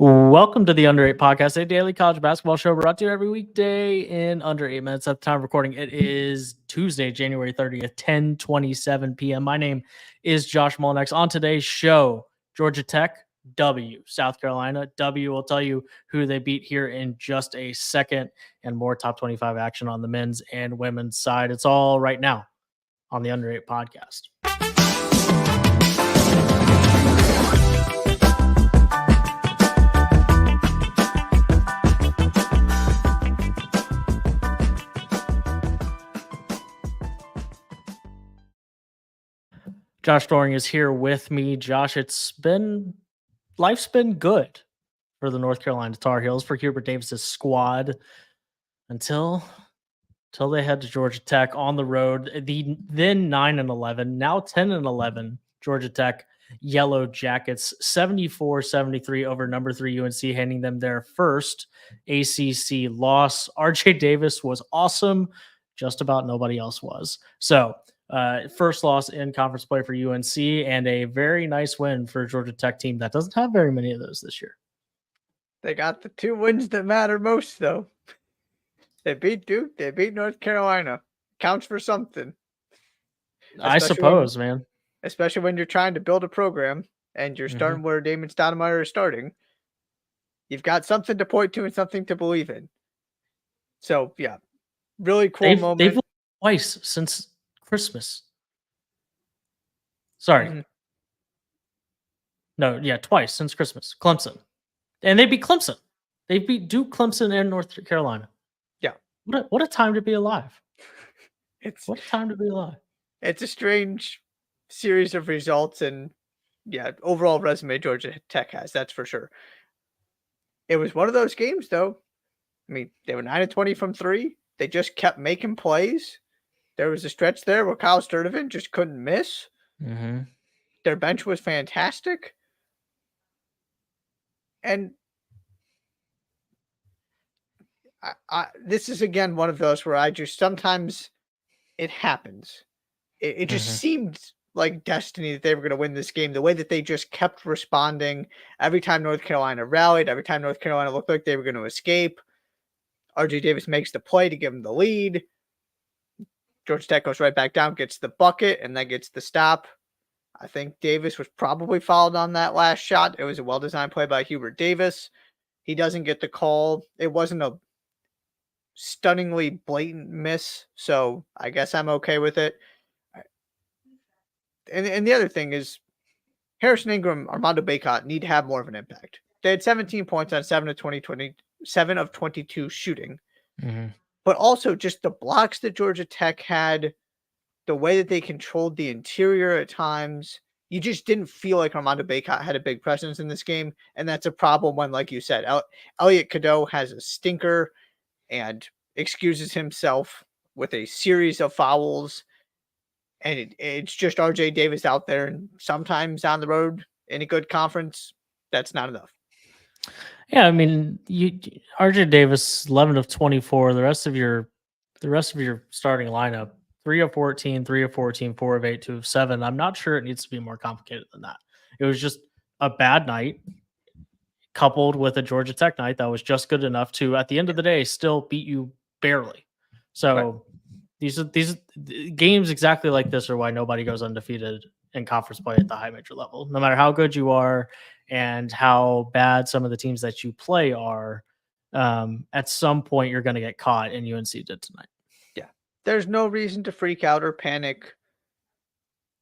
Welcome to the Under 8 Podcast, a daily college basketball show brought to you every weekday in under 8 minutes. At the time of recording, it is Tuesday, January 30th, 10:27 p.m. My name is Josh Mullenix. On today's show, Georgia Tech, W. South Carolina, W. will tell you who they beat here in just a second, and more top 25 action on the men's and women's side. It's all right now on the Under 8 Podcast. Josh Doering is here with me. Josh, life's been good for the North Carolina Tar Heels, for Hubert Davis's squad until they head to Georgia Tech on the road. The then 9-11, now 10-11 Georgia Tech Yellow Jackets, 74-73 over number 3 UNC, handing them their first ACC loss. RJ Davis was awesome. Just about nobody else was. So, first loss in conference play for UNC, and a very nice win for a Georgia Tech team that doesn't have very many of those this year. They got the two wins that matter most, though. They beat Duke. They beat North Carolina. Counts for something. I suppose, man. Especially when you're trying to build a program and you're starting where Damon Stoudemire is starting. You've got something to point to and something to believe in. So, yeah. Really cool moment. They've won twice since Christmas. Sorry. No, yeah, twice since Christmas. Clemson. And they beat Clemson. They beat Duke, Clemson, and North Carolina. Yeah. What a time to be alive. What a time to be alive. It's a strange series of results, and yeah, overall resume Georgia Tech has, that's for sure. It was one of those games, though. I mean, they were 9-20 from 3. They just kept making plays. There was a stretch there where Kyle Sturdivant just couldn't miss. Their bench was fantastic. And this is, again, one of those where I just sometimes it happens. It just seemed like destiny that they were going to win this game. The way that they just kept responding every time North Carolina rallied, every time North Carolina looked like they were going to escape. RJ Davis makes the play to give them the lead. Georgia Tech goes right back down, gets the bucket, and then gets the stop. I think Davis was probably fouled on that last shot. It was a well-designed play by Hubert Davis. He doesn't get the call. It wasn't a stunningly blatant miss, so I guess I'm okay with it. And the other thing is, Harrison Ingram, Armando Bacot need to have more of an impact. They had 17 points on 7 of 22 shooting. But also just the blocks that Georgia Tech had, the way that they controlled the interior at times, you just didn't feel like Armando Bacot had a big presence in this game. And that's a problem when, like you said, Elliot Cadeau has a stinker and excuses himself with a series of fouls. And it's just RJ Davis out there, and sometimes on the road in a good conference, that's not enough. Yeah, I mean, RJ Davis, 11 of 24. The rest of your starting lineup, 3 of 14, 3 of 14, 4 of 8, 2 of 7. I'm not sure it needs to be more complicated than that. It was just a bad night coupled with a Georgia Tech night that was just good enough to, at the end of the day, still beat you barely. So these games exactly like this are why nobody goes undefeated in conference play at the high major level. No matter how good you are and how bad some of the teams that you play are, at some point you're going to get caught, and UNC did tonight. Yeah. There's no reason to freak out or panic.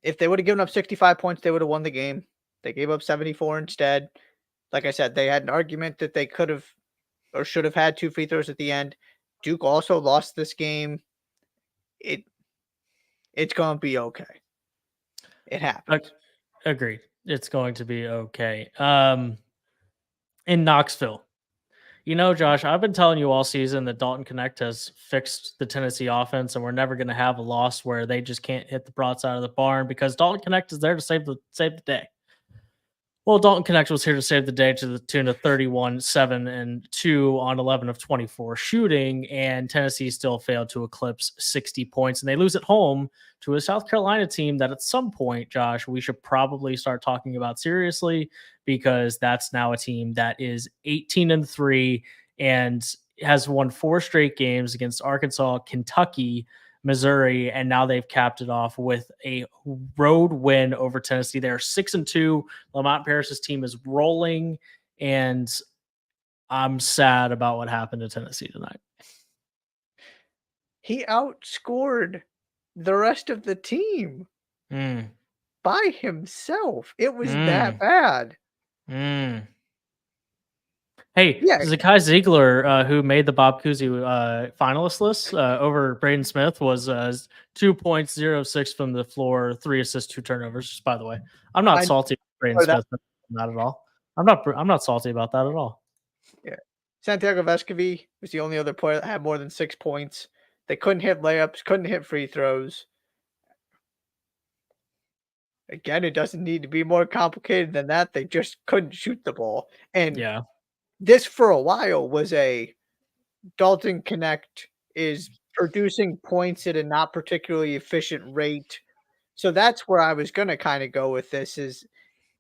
If they would have given up 65 points, they would have won the game. They gave up 74 instead. Like I said, they had an argument that they could have or should have had 2 free throws at the end. Duke also lost this game. It's going to be okay. It happens. Agreed. It's going to be okay. In Knoxville, Josh, I've been telling you all season that Dalton Connect has fixed the Tennessee offense, and we're never going to have a loss where they just can't hit the broadside of the barn because Dalton Connect is there to save the day. Well, Dalton Connect was here to save the day to the tune of 31, 7, and 2 on 11 of 24 shooting, and Tennessee still failed to eclipse 60 points. And they lose at home to a South Carolina team that at some point, Josh, we should probably start talking about seriously, because that's now a team that is 18-3 and has won 4 straight games against Arkansas, Kentucky, Missouri, and now they've capped it off with a road win over Tennessee. They're 6-2. Lamont Paris's team is rolling, and I'm sad about what happened to Tennessee tonight. He outscored the rest of the team Mm. by himself. It was that bad. Hey, Yeah. Zakai Ziegler, who made the Bob Cousy finalist list over Braden Smith, was 2.06 from the floor, 3 assists, 2 turnovers. Just by the way, I'm not salty about Braden Smith, not at all. I'm not salty about that at all. Yeah, Santiago Vescovi was the only other player that had more than 6 points. They couldn't hit layups, couldn't hit free throws. Again, it doesn't need to be more complicated than that. They just couldn't shoot the ball. And yeah, this for a while was a Dalton Connect is producing points at a not particularly efficient rate. So that's where I was going to kind of go with this is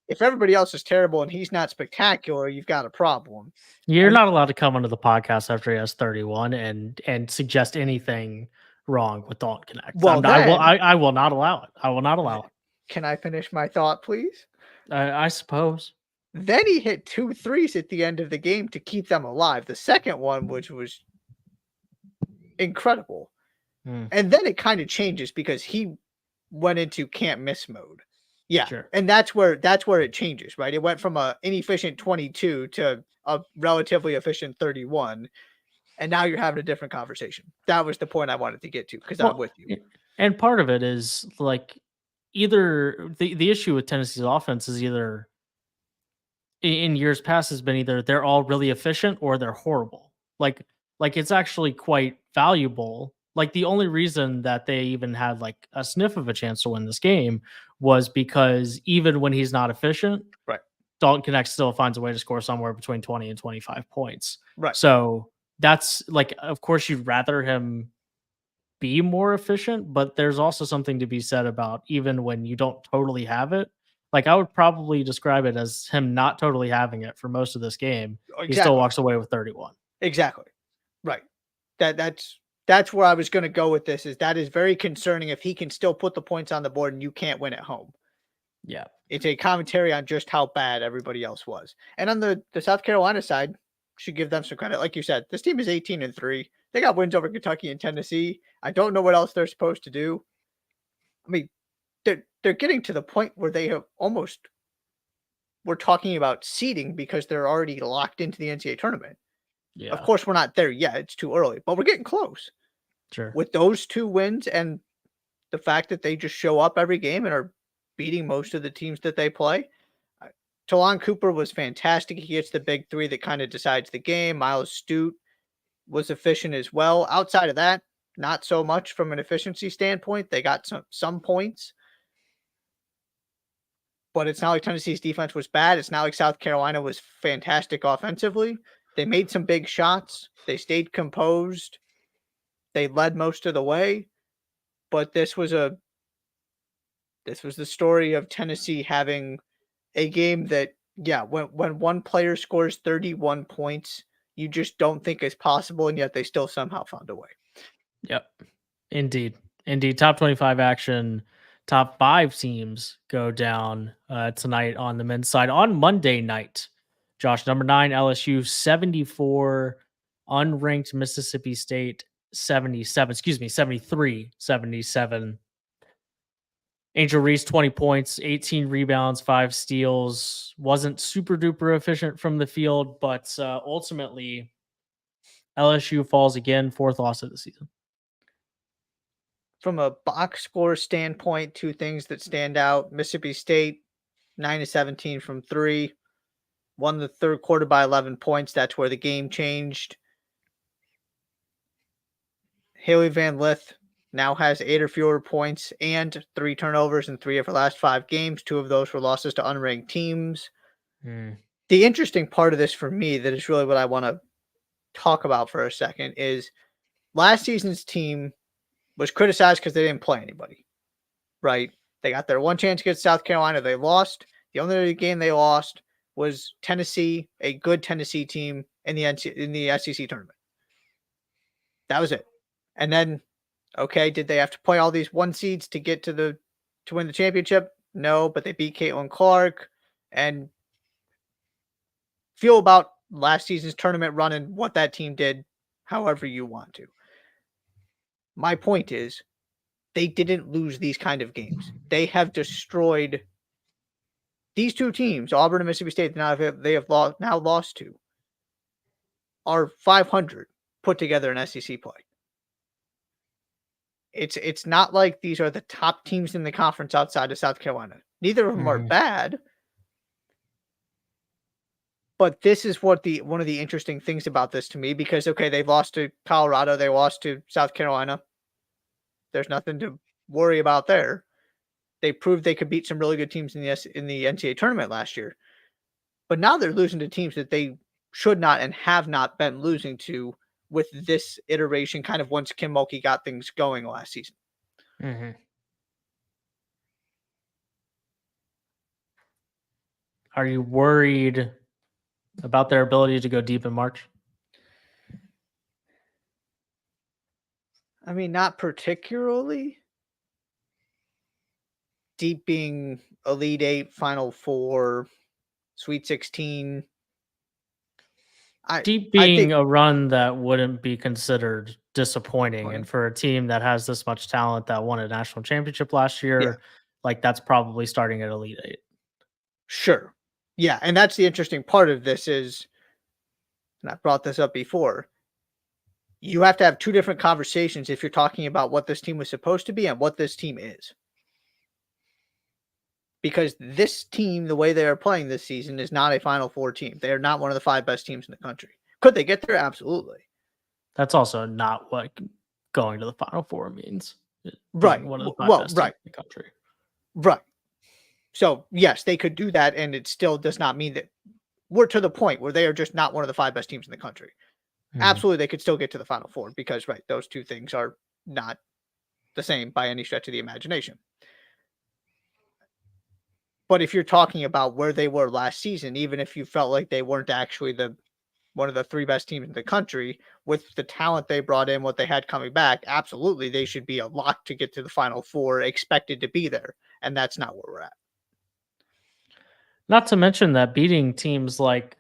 if everybody else is terrible and he's not spectacular, you've got a problem. you're not allowed to come onto the podcast after he has 31 and suggest anything wrong with Dalton Connect. Well, I will not allow it. I will not allow it. Can I finish my thought, please? I suppose. Then he hit 2 threes at the end of the game to keep them alive. The second one, which was incredible. And then it kind of changes because he went into can't miss mode. Yeah. Sure. And that's where it changes, right? It went from a inefficient 22 to a relatively efficient 31. And now you're having a different conversation. That was the point I wanted to get to because I'm with you. And part of it is like either the issue with Tennessee's offense is either in years past has been either they're all really efficient or they're horrible. Like it's actually quite valuable. Like the only reason that they even had like a sniff of a chance to win this game was because even when he's not efficient, right, Dalton Connect still finds a way to score somewhere between 20 and 25 points. Right. So that's like, of course, you'd rather him be more efficient, but there's also something to be said about even when you don't totally have it. Like I would probably describe it as him not totally having it for most of this game. Exactly. He still walks away with 31. Exactly. Right. That's where I was going to go with this is that is very concerning if he can still put the points on the board and you can't win at home. Yeah. It's a commentary on just how bad everybody else was. And on the South Carolina side, should give them some credit. Like you said, this team is 18-3. They got wins over Kentucky and Tennessee. I don't know what else they're supposed to do. I mean, they're getting to the point where they have almost we're talking about seeding because they're already locked into the NCAA tournament. Yeah. Of course, we're not there yet. It's too early, but we're getting close. Sure. With those 2 wins and the fact that they just show up every game and are beating most of the teams that they play. Talon Cooper was fantastic. He gets the big 3 that kind of decides the game. Miles Stute was efficient as well. Outside of that, not so much from an efficiency standpoint. They got some points. But it's not like Tennessee's defense was bad. It's not like South Carolina was fantastic offensively. They made some big shots. They stayed composed. They led most of the way. But this was the story of Tennessee having a game that, yeah, when one player scores 31 points, you just don't think it's possible, and yet they still somehow found a way. Yep. Indeed. Top 25 action. Top 5 teams go down tonight on the men's side. On Monday night, Josh, number 9, LSU 74, unranked Mississippi State 73-77. Angel Reese, 20 points, 18 rebounds, 5 steals. Wasn't super duper efficient from the field, but ultimately LSU falls again, 4th loss of the season. From a box score standpoint, 2 things that stand out. Mississippi State, 9-17 from 3. Won the third quarter by 11 points. That's where the game changed. Haley Van Lith now has 8 or fewer points and 3 turnovers in 3 of her last 5 games. 2 of those were losses to unranked teams. The interesting part of this for me, that is really what I want to talk about for a second, is last season's team was criticized because they didn't play anybody, right? They got their one chance against South Carolina. They lost. The only game they lost was Tennessee, a good Tennessee team in the SEC tournament. That was it. And then, okay, did they have to play all these one seeds to get to win the championship? No, but they beat Caitlin Clark. And feel about last season's tournament run and what that team did however you want to. My point is, they didn't lose these kind of games. They have destroyed these two teams, Auburn and Mississippi State, they have now lost to, are 500 put together in SEC play. It's not like these are the top teams in the conference outside of South Carolina. Neither of them are bad. But this is one of the interesting things about this to me, because, okay, they've lost to Colorado, they lost to South Carolina. There's nothing to worry about there. They proved they could beat some really good teams in the NCAA tournament last year. But now they're losing to teams that they should not and have not been losing to with this iteration, kind of once Kim Mulkey got things going last season. Are you worried about their ability to go deep in March? I mean, not particularly. Deep being Elite 8, Final 4, Sweet 16. Deep being a run that wouldn't be considered disappointing. And for a team that has this much talent that won a national championship last year, like, that's probably starting at Elite 8. Sure. Yeah, and that's the interesting part of this is, and I brought this up before, you have to have two different conversations if you're talking about what this team was supposed to be and what this team is. Because this team, the way they are playing this season, is not a Final Four team. They are not one of the 5 best teams in the country. Could they get there? Absolutely. That's also not what going to the Final Four means. Right. One of the 5 best teams in the country. Right. So, yes, they could do that, and it still does not mean that we're to the point where they are just not one of the 5 best teams in the country. Absolutely, they could still get to the Final Four because, those two things are not the same by any stretch of the imagination. But if you're talking about where they were last season, even if you felt like they weren't actually one of the 3 best teams in the country, with the talent they brought in, what they had coming back, absolutely, they should be a lock to get to the Final Four, expected to be there. And that's not where we're at. Not to mention that beating teams like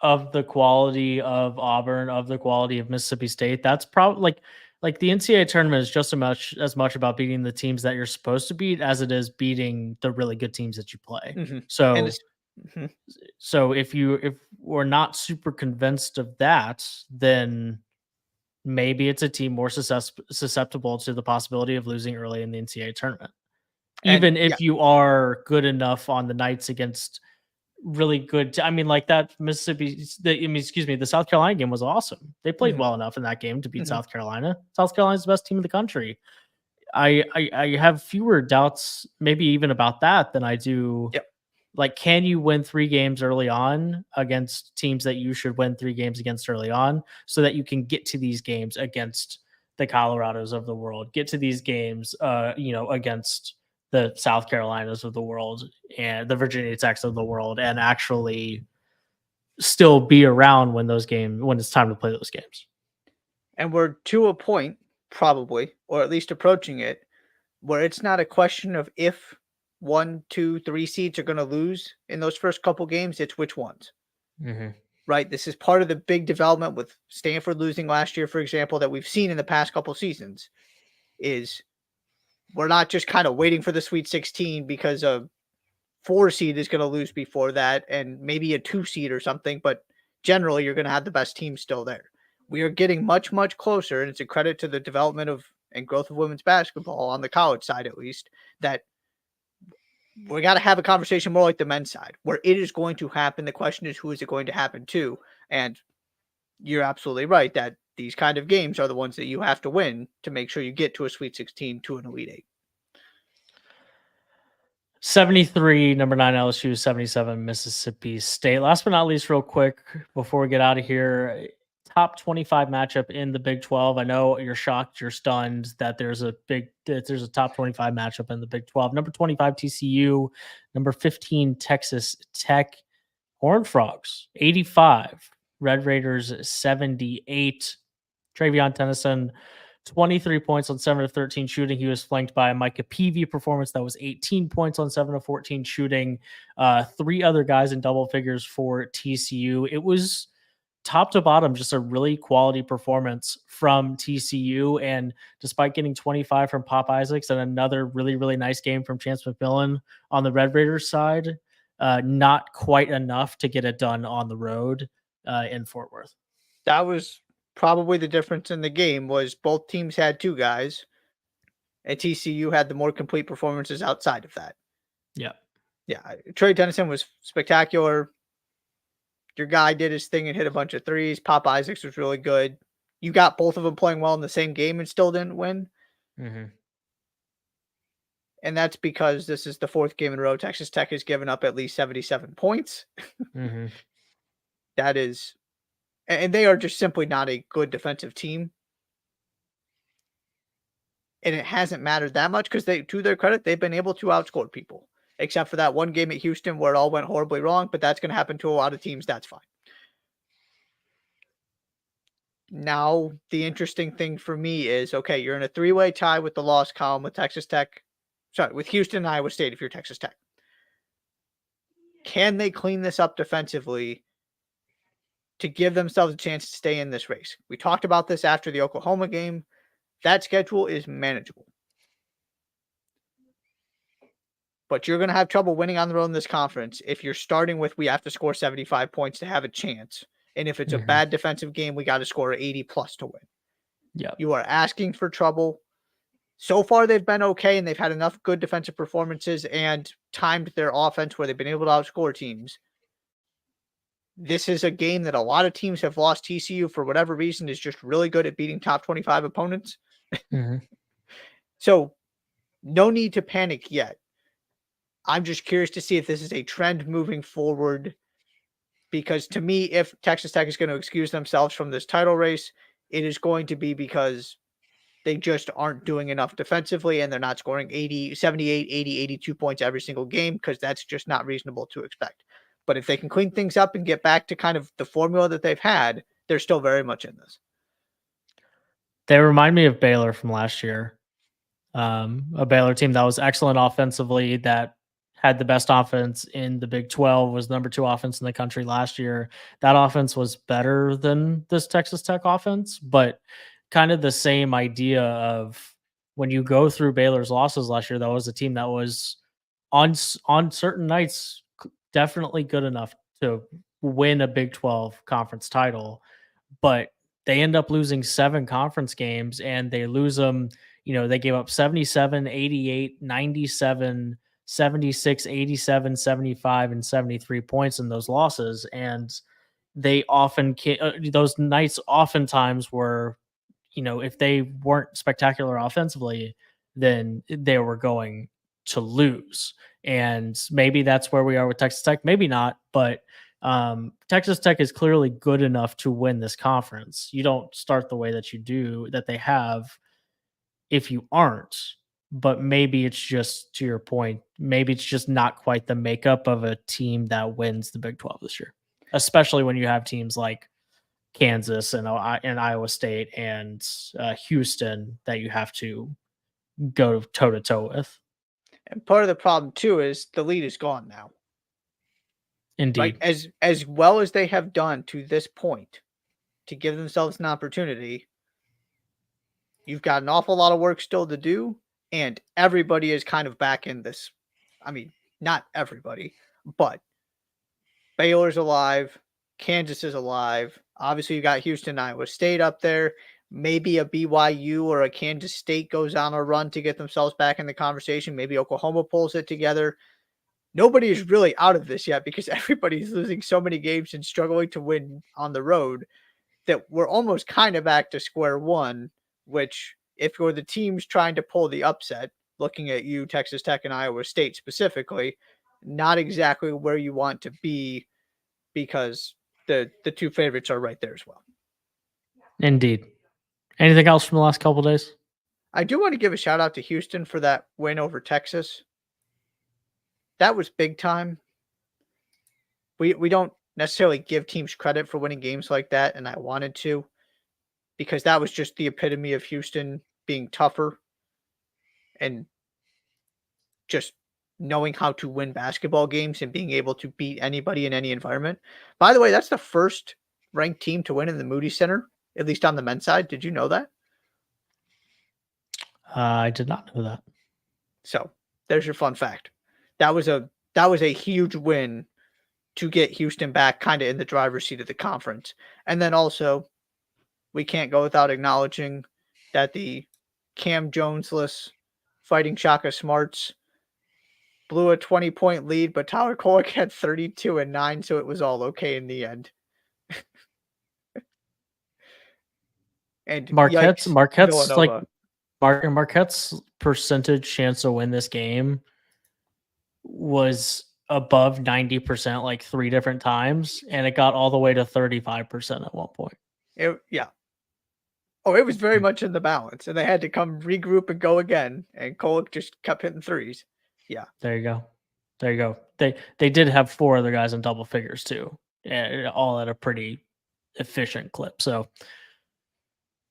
of the quality of Auburn, of the quality of Mississippi State, that's probably like the NCAA tournament is just as much about beating the teams that you're supposed to beat as it is beating the really good teams that you play. So, so if we're not super convinced of that, then maybe it's a team more susceptible to the possibility of losing early in the NCAA tournament. Even if you are good enough on the nights against really good. I mean, like that the South Carolina game was awesome. They played well enough in that game to beat South Carolina. South Carolina's the best team in the country. I have fewer doubts, maybe even about that, than I do. Like, can you win 3 games early on against teams that you should win 3 games against early on, so that you can get to these games against the Colorados of the world, get to these games, against the South Carolinas of the world and the Virginia Techs of the world, and actually still be around when it's time to play those games. And we're to a point, probably, or at least approaching it, where it's not a question of if 1, 2, 3 seeds are going to lose in those first couple games, it's which ones. Right? This is part of the big development with Stanford losing last year, for example, that we've seen in the past couple seasons, is we're not just kind of waiting for the Sweet 16 because a 4 seed is going to lose before that and maybe a 2 seed or something, but generally you're going to have the best team still there. We are getting much, much closer, and it's a credit to the development of and growth of women's basketball on the college side, at least, that we got to have a conversation more like the men's side, where it is going to happen. The question is, who is it going to happen to? And you're absolutely right that these kind of games are the ones that you have to win to make sure you get to a Sweet 16, to an Elite 8. 73, number 9 LSU, 77 Mississippi State. Last but not least, real quick before we get out of here, top 25 matchup in the Big 12. I know you're shocked, you're stunned that there's a top 25 matchup in the Big 12. Number 25 TCU, number 15 Texas Tech, Horned Frogs 85, Red Raiders 78. Travion Tennyson 23 points on 7 of 13 shooting. He was flanked by a Micah Peavy performance that was 18 points on 7 of 14 shooting. 3 other guys in double figures for TCU. It was top to bottom just a really quality performance from TCU. And despite getting 25 from Pop Isaacs and another really, really nice game from Chance McMillan on the Red Raiders side, not quite enough to get it done on the road in Fort Worth. That was probably the difference in the game, was both teams had 2 guys, and TCU had the more complete performances outside of that. Yeah. Trey Tennyson was spectacular. Your guy did his thing and hit a bunch of threes. Pop Isaacs was really good. You got both of them playing well in the same game and still didn't win. Mm-hmm. And that's because this is the 4th game in a row Texas Tech has given up at least 77 points. Mm-hmm. That is, and they are just simply not a good defensive team. And it hasn't mattered that much because to their credit, they've been able to outscore people, except for that one game at Houston where it all went horribly wrong. But that's going to happen to a lot of teams. That's fine. Now, the interesting thing for me is, okay, you're in a 3-way tie with the loss column with Texas Tech. Sorry, with Houston and Iowa State if you're Texas Tech. Can they clean this up defensively to give themselves a chance to stay in this race? We talked about this after the Oklahoma game. That schedule is manageable. But you're going to have trouble winning on the road in this conference if you're starting with, we have to score 75 points to have a chance. And if it's a bad defensive game, we got to score 80 plus to win. Yeah. You are asking for trouble. So far, they've been okay, and they've had enough good defensive performances and timed their offense where they've been able to outscore teams. This is a game that a lot of teams have lost. TCU, for whatever reason, is just really good at beating top 25 opponents. Mm-hmm. So no need to panic yet. I'm just curious to see if this is a trend moving forward, because to me, if Texas Tech is going to excuse themselves from this title race, it is going to be because they just aren't doing enough defensively and they're not scoring 80, 78, 80, 82 points every single game, because that's just not reasonable to expect. But if they can clean things up and get back to kind of the formula that they've had, they're still very much in this. They remind me of Baylor from last year. A Baylor team that was excellent offensively, that had the best offense in the Big 12, was number 2 offense in the country last year. That offense was better than this Texas Tech offense, but kind of the same idea of when you go through Baylor's losses last year, that was a team that was on certain nights definitely good enough to win a Big 12 conference title, but they end up losing 7 conference games, and they lose them. They gave up 77, 88, 97, 76, 87, 75, and 73 points in those losses. And they often those nights oftentimes were, if they weren't spectacular offensively, then they were going to lose. And maybe that's where we are with Texas Tech. Maybe not, but Texas Tech is clearly good enough to win this conference. You don't start the way that they have if you aren't. But maybe it's just, to your point, maybe it's just not quite the makeup of a team that wins the Big 12 this year, especially when you have teams like Kansas and Iowa State and Houston that you have to go toe to toe with. And part of the problem too is the lead is gone now. Indeed. Right? As well as they have done to this point to give themselves an opportunity, you've got an awful lot of work still to do, and everybody is kind of back in this. I mean, not everybody, but Baylor's alive, Kansas is alive. Obviously, you got Houston, Iowa State up there. Maybe a BYU or a Kansas State goes on a run to get themselves back in the conversation. Maybe Oklahoma pulls it together. Nobody is really out of this yet because everybody's losing so many games and struggling to win on the road that we're almost kind of back to square one, which if you're the teams trying to pull the upset, looking at you, Texas Tech and Iowa State specifically, not exactly where you want to be because the two favorites are right there as well. Indeed. Anything else from the last couple days? I do want to give a shout out to Houston for that win over Texas. That was big time. We don't necessarily give teams credit for winning games like that, and I wanted to, because that was just the epitome of Houston being tougher and just knowing how to win basketball games and being able to beat anybody in any environment. By the way, that's the first ranked team to win in the Moody Center, at least on the men's side. Did you know that? I did not know that. So there's your fun fact. That was a huge win to get Houston back kind of in the driver's seat of the conference. And then also, we can't go without acknowledging that the Cam Jonesless Fighting Shaka Smarts blew a 20-point lead, but Tyler Kolek had 32 and 9, so it was all okay in the end. And Marquette's Villanova. like Marquette's percentage chance to win this game was above 90% like 3 different times, and it got all the way to 35% at one point. Yeah. Oh, it was very much in the balance, and they had to come regroup and go again, and Kolek just kept hitting threes. Yeah. There you go. They did have 4 other guys in double figures too, all at a pretty efficient clip. So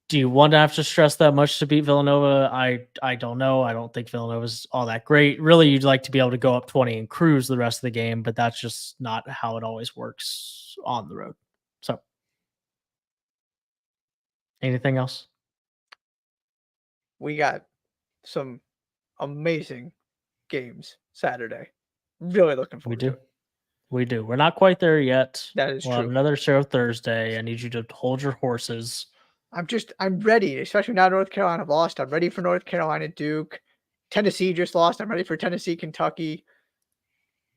do you want to have to stress that much to beat Villanova? I don't know. I don't think Villanova's all that great. Really, you'd like to be able to go up 20 and cruise the rest of the game, but that's just not how it always works on the road. So anything else? We got some amazing games Saturday. Really looking forward to it. We do. We're not quite there yet. That is We'll have true. another show Thursday. I need you to hold your horses. I'm ready, especially now North Carolina lost. I'm ready for North Carolina Duke. Tennessee just lost. I'm ready for Tennessee Kentucky.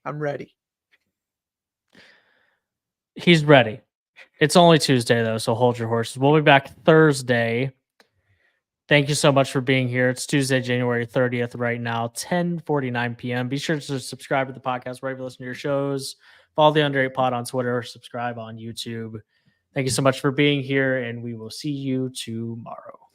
I'm ready. He's ready. It's only Tuesday though, so hold your horses. We'll be back Thursday. Thank you so much for being here. It's Tuesday, January 30th right now, 10:49 p.m. Be sure to subscribe to the podcast wherever you listen to your shows. Follow the Under 8 Pod on Twitter. Subscribe on YouTube. Thank you so much for being here, and we will see you tomorrow.